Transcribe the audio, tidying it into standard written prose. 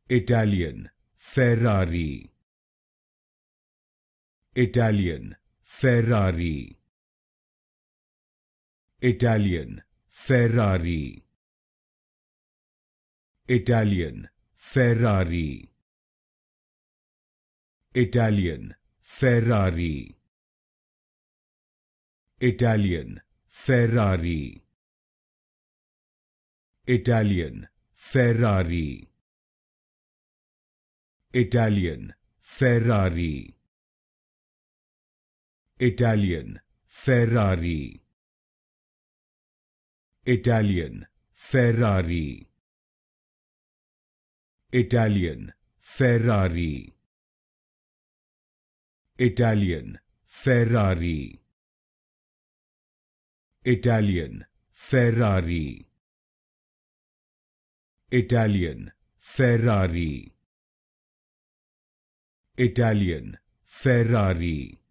Italian, Ferrari. Italian, Ferrari. Italian, Ferrari. Italian, Ferrari. Italian, Ferrari. Italian, Ferrari. Italian, Ferrari. Italian, Ferrari. Italian, Ferrari. Italian, Ferrari. Italian, Ferrari. Italian, Ferrari. Italian, Ferrari. Italian, Ferrari. Italian, Ferrari.